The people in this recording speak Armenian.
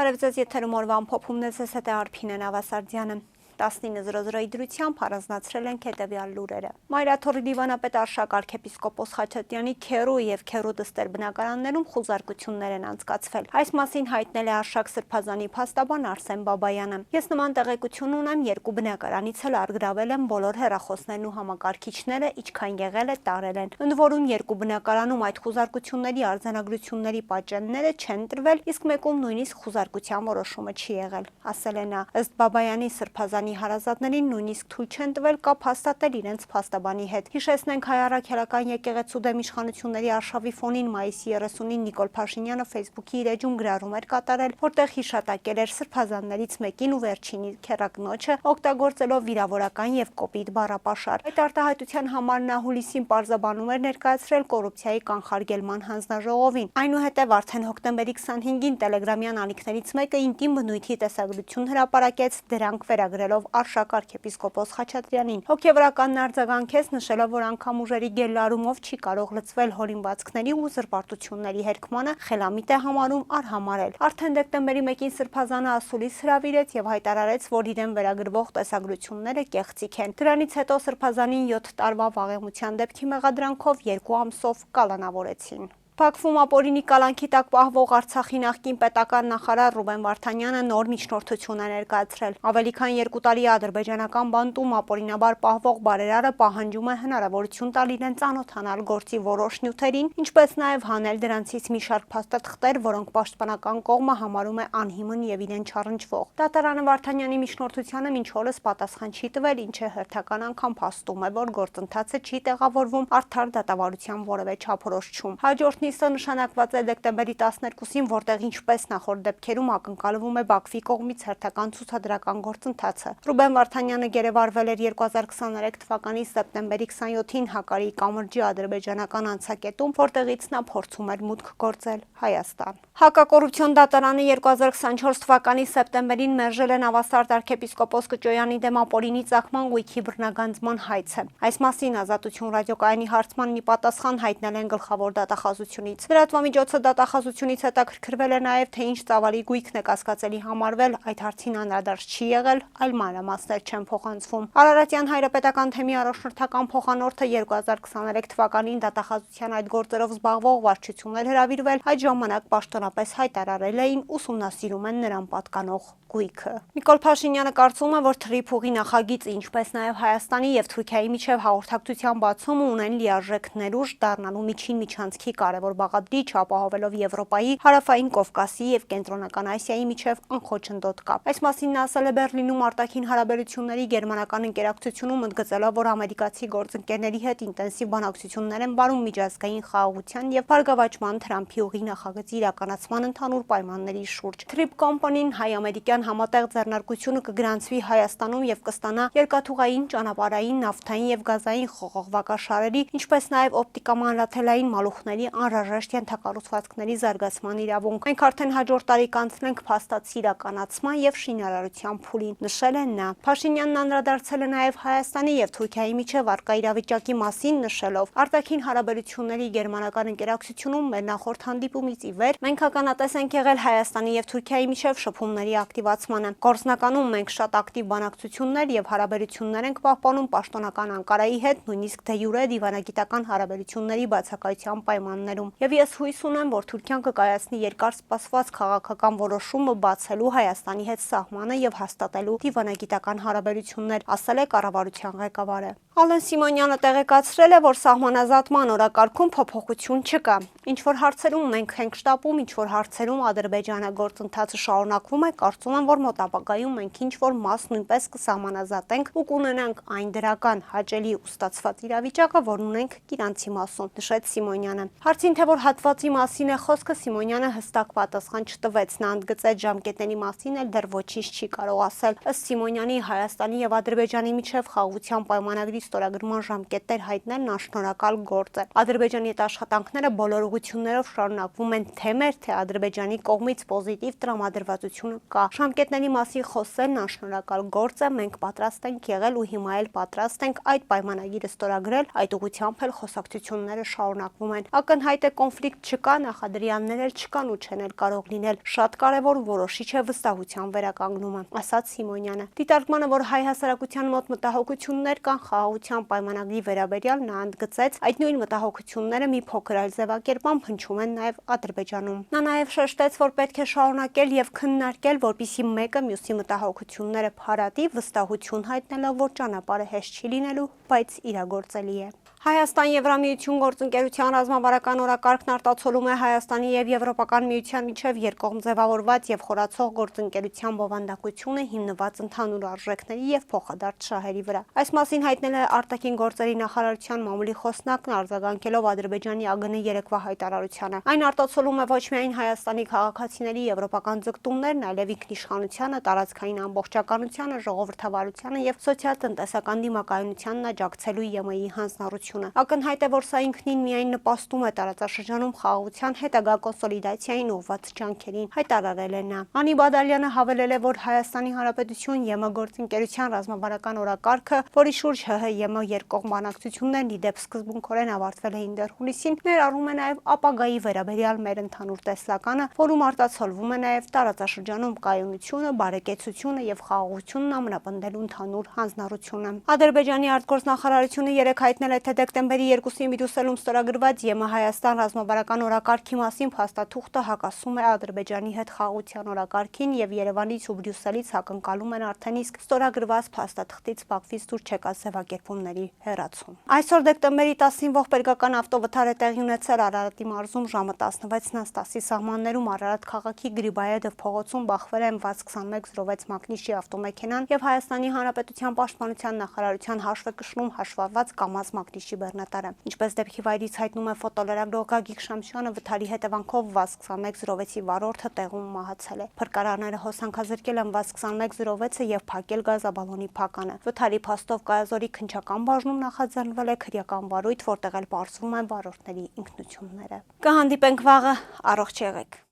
Բարև ձեզ, եթերում օրվա ամփոփումն է, ձեզ հետ է Արփինե Նավասարդյանը։ 19:00 դրությամբ առանձնացրել ենք հետևյալ լուրերը։ Մայրաթորի դիվանապետ Արշակ arczepiskopos Խաչատրյանի քերու եւ քերու դստեր բնակարաններում խուզարկություններ են անցկացվել։ Այս մասին հայտնել է Արշակ սրբազանի փաստաբան Արսեն Բաբայանը։ Ես նման տեղեկություն ունեմ, երկու բնակարանից էլ առգրավել են բոլոր հեռախոսներն ու համակարգիչները, ինչքան եղել է տարել են։ Ընդ որում երկու բնակարանում այդ խուզարկությունների արձանագրությունների պատճենները չեն տրվել, իսկ մեկում նույնիսկ խուզարկության որոշումը չի եղել, ասել է նա։ Ըստ Բաբայանի սրբազանի հարազատներին նույնիսկ թույլ չեն տվել կապ հաստատել իրենց փաստաբանի հետ։ Հիշեցնենք Հայ Առաքելական եկեղեցու դեմ իշխանությունների արշավի ֆոնին մայիսի 30-ին Նիկոլ Փաշինյանը Facebook-ի իր էջում գրառում էր կատարել, որտեղ հիշատակել էր սրբազաններից մեկին ու վերջինի քերակնոջը, օգտագործելով վիրավորական եւ կոպիտ բառապաշար։ Այդ արտահայտության համար նա հուլիսին պարզաբանում էր ներկայացրել կոռուպցիայի կանխարգելման հանձնաժողովին։ Այնուհետև արդեն հոկտեմբերի 25-ին Տելեգրամյան ալիքներից մեկը ինտիմ բնույթի տեսագրություն հրապարակեց, դրանք վերագրելով Արշակ arczepiskopos Խաչատրյանին։ Հոգևորականն արձագանքեց, նշելով, որ անգամ ուժերի գելլարումով չի կարող լծվել հորինվածքների ու զրպարտությունների հերքմանը, խելամիտ է համարում արհամարել։ Արդեն դեկտեմբերի 1-ին սրբազանը ասուլիս հրավիրեց եւ հայտարարեց, որ իրեն վերագրվող տեսագրությունները կեղծիք են։ Դրանից հետո սրբազանին 7 տարվա վաղեմության դեպքի մեղադրանքով 2 ամսով կալանավորեցին։ Բաքվում ապօրինի կալանքի տակ պահվող Արցախի նախկին պետական նախարար Ռուբեն Վարդանյանը նոր միջնորդություն է ներկայացրել։ Ավելի քան 2 տարի ադրբեջանական բանտում ապօրինաբար պահվող բարերարը պահանջում է հնարավորություն տալ իրեն ծանոթանալ գործի որոշ նյութերին, ինչպես նաև հանել դրանցից մի շարք փաստաթղթեր, որոնք պաշտպանական կողմը համարում է անհիմն եւ իրեն չառնչվող։ Դատարանը Վարդանյանի միջնորդությանը մինչ օրս պատասխան չի տվել, ինչը հերթական անգամ փաստում է, որ գործընթացը չի տեղավորվում արդար դատավարության որևէ չափորոշչում։ Հաջորդ նիստը նշանակված է դեկտեմբերի 12-ին, որտեղ ինչպես նախորդ դեպքերում ակնկալվում է Բաքվի կողմից հերթական ցուցադրական գործընթացը։ Ռուբեն Վարդանյանը գերեվարվել էր 2023 թվականի սեպտեմբերի 27-ին Հակարիի կամրջի ադրբեջանական անցակետում, որտեղից նա փորձում էր մուտք գործել Հայաստան։ Հակակոռուպցիոն դատարանը 2024 թվականի սեպտեմբերին մերժել է Նավասարդ arczepiskopos Կճոյանի դեմ ապօրինի ծագման գույքի բռնագանձման հայցը։ Այս մասին Ազատություն ռադիոկայանի հարցմանն ի պատասխան հայտնել են գլխավոր դատախազությունից։ Լրատվամիջոցը դատախազությունից հետաքրքրվել է նաև, թե ինչ ծավալի գույքն է կասկածելի համարվել, այդ հարցին անդրադարձ չի եղել, այլ մանրամասներ չեն փոխանցվում։ Արարատյան հայրապետական թեմի առաջնորդական փոխանորդը 2023 թվականին դատախազության այդ գործերով զբաղվող վարչություններ հրավիրվել, այդ ժամանակ պաշտոնապես հայտարարել էին ուսումնասիրում են նրան պատկանող գույքը։ Նիկոլ Փաշինյանը կարծում է, որ Թրիփուղի նախագիծը, ինչպես նաև Հայաստանի եւ Թուրքիայի միջև հաղորդակցության բացումը ունեն լիարժեք ներուժ դառնալու միջին միջանցքի կարևոր բաղադրիչ, ապահովելով Եվրոպայի, Հարավային Կովկասի եւ Կենտրոնական Ասիայի միջև անխոչնդոտ կապ։ Այս մասին նա ասել է Բեռլինում արտաքին հարաբերությունների գերմանական ընկերակցությունում, ընդգծելով, որ ամերիկացի գործընկերների հետ ինտենսիվ բանակցություններ են վարում միջազգային խաղաղության եւ բարգավաճման Թրամփի ուղի նախագծի իրականացման ընդհանուր պայմանների շուրջ։ Trip Company-ն հայ-ամերիկյան համատեղ ձեռնարկությունը կգրանցվի Հայաստանում եւ կստանա երկաթուղային, ճանապարհային, նավթային եւ գազային խողովակաշարերի, ինչպես նաեւ օպտիկամանրաթելային մալուխների անհրաժեշտ ենթակառուցվածքների զարգացման իրավունք։ Մենք արդեն հաջորդ տարի կանցնենք փաստացի իրականացման եւ շինարարության փուլին, նշել է նա։ Փաշինյանն անդրադարձել է նաեւ Հայաստանի եւ Թուրքիայի միջև առկա իրավիճակի մասին, նշելով. արտաքին հարաբերությունների գերմանական ընկերակցությունում մեր նախորդ հանդիպումից ի վեր մենք ականատես ենք եղել Հայաստանի եւ Թուրքիայի միջև շփումների ակտիվացմանը։ Գործնականում մենք շատ ակտիվ բանակցություններ եւ հարաբերություններ ենք պահպանում պաշտոնական Անկարայի հետ, նույնիսկ դե յուրե դիվանագիտական հարաբերությունների բացակայության պայմաններում։ Եվ ես հույս ունեմ, որ Թուրքիան կկայացնի երկար սպասված քաղաքական որոշումը բացելու Հայաստանի հետ սահմանը եւ հաստատելու դիվանագիտական հարաբերություններ, ասել է կառավարության ղեկավարը։ Ալեն Սիմոնյանը տեղեկացրել է, որ սահմանազատման օրակարգում փոփոխություն չկա։ Ինչ որ հարցերում մենք ենք շտապում, ինչ որ հարցերում Ադրբեջանը գործընթացը շարունակվում է, կարծում եմ, որ մոտ ապագայում մենք ինչ որ մաս նույնպես կսահմանազատենք ու կունենանք այն դրական հաճելի ու ստացված իրավիճակը, որ ունենք Իրանցի մասում, նշեց Սիմոնյանը։ Հարցին, թե որ հատվածի մասին է խոսքը, Սիմոնյանը հստակ պատասխան չտվեց, նա ընդգծեց ժամկետների մասին էլ դեռ ոչինչ չի կարող ասել։ Ըստ Սիմոնյանի Հայաստանի եւ Ադրբեջանի միջև խաղաղության պայմանագրի ստորագրման ժամկետներ հայտնելն անշնորհակալ գործ է։ Ադրբեջանի այդ աշխատանքները բոլոր ուղղություններով շարունակվում են թե մեր, թե Ադրբեջանի կողմից պոզիտիվ տրամադրվածությունը կա։ Ժամկետների մասին խոսելն անշնորհակալ գործ է, մենք պատրաստ ենք եղել ու հիմա էլ պատրաստ ենք այդ պայմանագիրը ստորագրել, այդ ուղղությամբ էլ խոսակցությունները շարունակվում են։ Ակնհայտ Ակնհայտ է կոնֆլիկտ չկա, նախադրյալներ էլ չկան ու չեն էլ կարող լինել։ Շատ կարևոր որոշիչ է վստահության վերականգնումը, ասաց Սիմոնյանը։ Դիտարկմանը, որ հայ հասարակության մոտ մտահոգություններ կան խաղաղության պայմանագրի վերաբերյալ, նա ընդգծեց, այդ նույն մտահոգությունները մի փոքր այլ ձևակերպամբ հնչում են նաև Ադրբեջանում։ Նա նաև շեշտեց, որ պետք է շարունակել եւ քննարկել, որպեսզի մեկը մյուսի մտահոգությունները փարատի, վստահություն հայտնելով, որ ճանապարհը հեշտ չի լինելու, բայց իրագործելի է։ Հայաստան-Եվրամիություն գործընկերության ռազմավարական օրակարգն արտացոլում է Հայաստանի եւ Եվրոպական միության միջև երկկողմ ձևավորված եւ խորացող գործընկերության բովանդակությունը հիմնված ընդհանուր արժեքների եւ փոխադարձ շահերի վրա։ Այս մասին հայտնել է արտաքին գործերի նախարարության մամուլի խոսնակն արձագանքելով Ադրբեջանի ԱԳՆ երեկվա հայտարարությանը։ Այն արտացոլում է ոչ միայն Հայաստանի քաղաքացիների եվրոպական ձգտումներն, այլև ինքնիշխանությանը, տարածքային ամբողջականությանը, ժողովրդավարությանը եւ սոցիալ-տնտեսական դիմակայունությանն աջակցելու ԵՄ-ի հանձնառությունը։ Ակնհայտ է, որ սա ինքնին միայն նպաստում է տարածաշրջանում խաղաղության հետագա կոնսոլիդացիային ուղղված ջանքերին, հայտարարել է նա։ Անի Բադալյանը հավելել է, որ Հայաստանի Հանրապետություն ԵՄ գործընկերության ռազմավարական օրակարգը, որի շուրջ ՀՀ-ԵՄ երկկողմ բանակցություններն ի դեպ սկզբունքորեն ավարտվել էին դեռ հունիսին, ներառում է նաև ապագայի վերաբերյալ մեր ընդհանուր տեսլականը, որում արտացոլվում է նաև տարածաշրջանում կայունությունը, բարեկեցությունը եւ խաղաղությունն ամրապնդելու ընդհանուր հանձնառությունը։ Ադրբեջանի արտգործնախարարությունը երեկ հայտնել է, թե դեկտեմբերի 2-ին Բրյուսելում ստորագրված ԵՄ-Հայաստան ռազմավարական օրակարգի մասին փաստաթուղթը հակասում է Ադրբեջանի հետ խաղաղության օրակարգին եւ Երևանից ու Բրյուսելից ակնկալում են արդեն իսկ ստորագրված փաստաթղթից Բաքվից դուրս չեկած ձևակերպումների հեռացում։ Այսօր դեկտեմբերի 10-ին ողբերգական ավտովթար է տեղի ունեցել Արարատի մարզում ժամը 16-ից 10-ի սահմաններում Արարատ քաղաքի Գրիբայեդով փողոցում բախվել է M62106 մակնիշի ավտոմեքենան եւ Հայաստանի Հանրապետության պաշտպանության նախարարության հաշվեկշռում հաշվառված ԿԱՄԱԶ մակնիշի բեռնատարը։ Ինչպես դեպքի վայրից հայտնում է ֆոտոլրագրող Գագիկ Շամշյանը, վթարի հետևանքով VAZ-2106-ի վարորդը տեղում մահացել է։ Փրկարարները հոսանքազրկել են VAZ-2106-ը եւ փակել գազաբալոնի փականը։ Վթարի փաստով Կայազորի քնչական բաժնում նախաձեռնվել է քրեական վարույթ, որտեղ էլ պարզվում են վարորդների ինքնությունները։ Կհանդիպենք վաղը, առողջ եղեք։